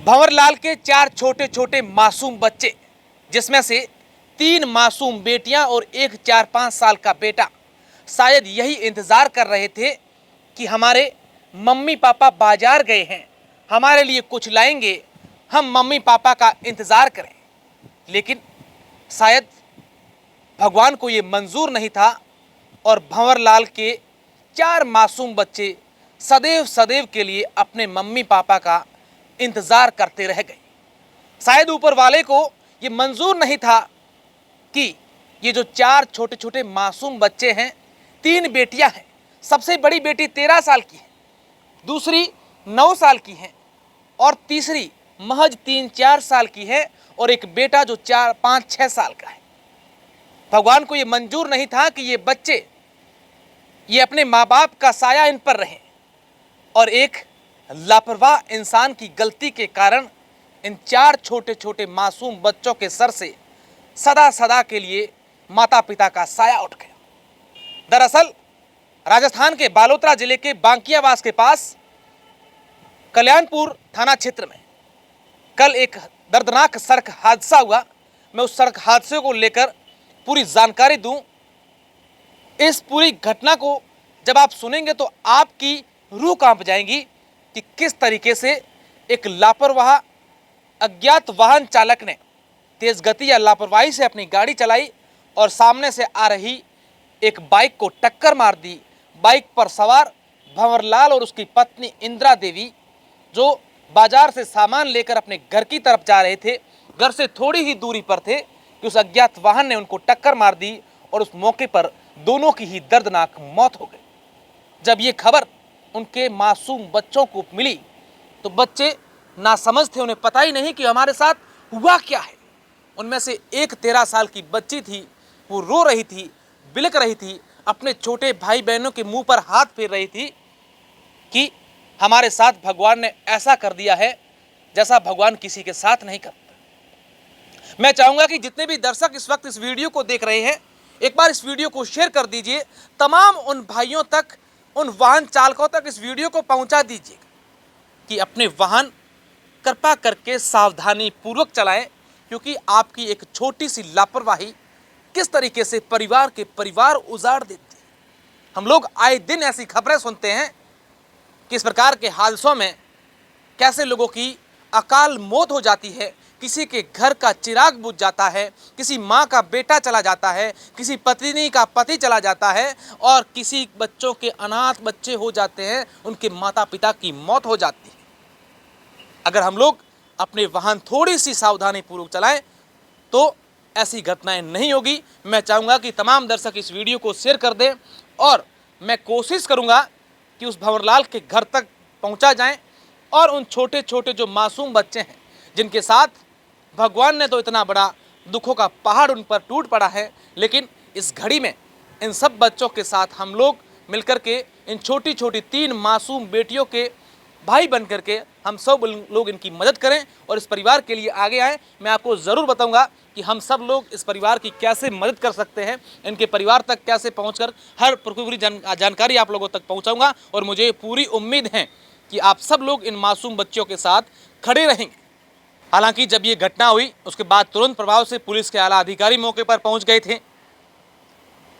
भंवरलाल के 4 छोटे छोटे मासूम बच्चे, जिसमें से 3 मासूम बेटियां और एक 4-5 साल का बेटा, शायद यही इंतज़ार कर रहे थे कि हमारे मम्मी पापा बाजार गए हैं, हमारे लिए कुछ लाएंगे, हम मम्मी पापा का इंतज़ार करें। लेकिन शायद भगवान को ये मंजूर नहीं था और भंवरलाल के 4 मासूम बच्चे सदैव सदैव के लिए अपने मम्मी पापा का इंतज़ार करते रह गए। शायद ऊपर वाले को ये मंजूर नहीं था कि ये जो 4 छोटे छोटे मासूम बच्चे हैं, 3 बेटियां हैं, सबसे बड़ी बेटी 13 साल की है, दूसरी 9 साल की है और तीसरी महज 3-4 साल की है और एक बेटा जो 4-5-6 साल का है। भगवान को ये मंजूर नहीं था कि ये बच्चे, ये अपने माँ बाप का साया इन पर रहें और एक लापरवाह इंसान की गलती के कारण इन 4 छोटे छोटे मासूम बच्चों के सर से सदा सदा के लिए माता पिता का साया उठ गया। दरअसल राजस्थान के बालोतरा जिले के बांकियावास के पास कल्याणपुर थाना क्षेत्र में कल एक दर्दनाक सड़क हादसा हुआ। मैं उस सड़क हादसे को लेकर पूरी जानकारी दूं। इस पूरी घटना को जब आप सुनेंगे तो आपकी रूह कांप जाएगी कि किस तरीके से एक लापरवाह अज्ञात वाहन चालक ने तेज गति या लापरवाही से अपनी गाड़ी चलाई और सामने से आ रही एक बाइक को टक्कर मार दी। बाइक पर सवार भंवरलाल और उसकी पत्नी इंदिरा देवी, जो बाजार से सामान लेकर अपने घर की तरफ जा रहे थे, घर से थोड़ी ही दूरी पर थे कि उस अज्ञात वाहन ने उनको टक्कर मार दी और उस मौके पर दोनों की ही दर्दनाक मौत हो गई। जब ये खबर उनके मासूम बच्चों को मिली तो बच्चे नासमझ थे, उन्हें पता ही नहीं कि हमारे साथ हुआ क्या है। उनमें से एक 13 साल की बच्ची थी, वो रो रही थी, बिलक रही थी, अपने छोटे भाई बहनों के मुंह पर हाथ फेर रही थी कि हमारे साथ भगवान ने ऐसा कर दिया है जैसा भगवान किसी के साथ नहीं करता। मैं चाहूंगा कि जितने भी दर्शक इस वक्त इस वीडियो को देख रहे हैं, एक बार इस वीडियो को शेयर कर दीजिए, तमाम उन भाइयों तक, उन वाहन चालकों तक इस वीडियो को पहुंचा दीजिएगा कि अपने वाहन कृपा करके सावधानी पूर्वक चलाएं, क्योंकि आपकी एक छोटी सी लापरवाही किस तरीके से परिवार के परिवार उजाड़ देती है। हम लोग आए दिन ऐसी खबरें सुनते हैं कि इस प्रकार के हादसों में कैसे लोगों की अकाल मौत हो जाती है, किसी के घर का चिराग बुझ जाता है, किसी माँ का बेटा चला जाता है, किसी पत्नी का पति चला जाता है और किसी बच्चों के अनाथ बच्चे हो जाते हैं, उनके माता पिता की मौत हो जाती है। अगर हम लोग अपने वाहन थोड़ी सी सावधानी पूर्वक चलाएं तो ऐसी घटनाएं नहीं होगी। मैं चाहूँगा कि तमाम दर्शक इस वीडियो को शेयर कर दें और मैं कोशिश करूँगा कि उस भंवरलाल के घर तक पहुँचा जाएं और उन छोटे छोटे जो मासूम बच्चे हैं, जिनके साथ भगवान ने तो इतना बड़ा दुखों का पहाड़ उन पर टूट पड़ा है, लेकिन इस घड़ी में इन सब बच्चों के साथ हम लोग मिलकर के इन छोटी छोटी 3 मासूम बेटियों के भाई बन करके हम सब लोग इनकी मदद करें और इस परिवार के लिए आगे आएँ। मैं आपको ज़रूर बताऊंगा कि हम सब लोग इस परिवार की कैसे मदद कर सकते हैं, इनके परिवार तक कैसे पहुंचकर हर पूरी जानकारी आप लोगों तक पहुंचाऊंगा और मुझे पूरी उम्मीद है कि आप सब लोग इन मासूम बच्चों के साथ खड़े रहेंगे। हालांकि जब ये घटना हुई उसके बाद तुरंत प्रभाव से पुलिस के आला अधिकारी मौके पर पहुँच गए थे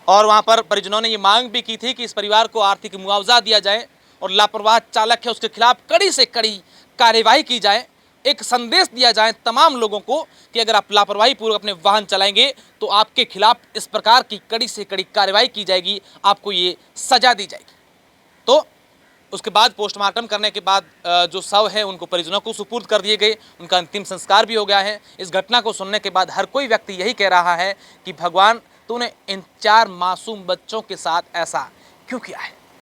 और वहाँ पर परिजनों ने ये मांग भी की थी कि इस परिवार को आर्थिक मुआवजा दिया जाए और लापरवाह चालक है उसके खिलाफ कड़ी से कड़ी कार्यवाही की जाए। एक संदेश दिया जाए तमाम लोगों को कि अगर आप लापरवाही पूर्वक अपने वाहन चलाएंगे तो आपके खिलाफ इस प्रकार की कड़ी से कड़ी कार्यवाही की जाएगी, आपको ये सजा दी जाएगी। तो उसके बाद पोस्टमार्टम करने के बाद जो शव है उनको परिजनों को सुपुर्द कर दिए गए, उनका अंतिम संस्कार भी हो गया है। इस घटना को सुनने के बाद हर कोई व्यक्ति यही कह रहा है कि भगवान तूने इन 4 मासूम बच्चों के साथ ऐसा क्यों किया है।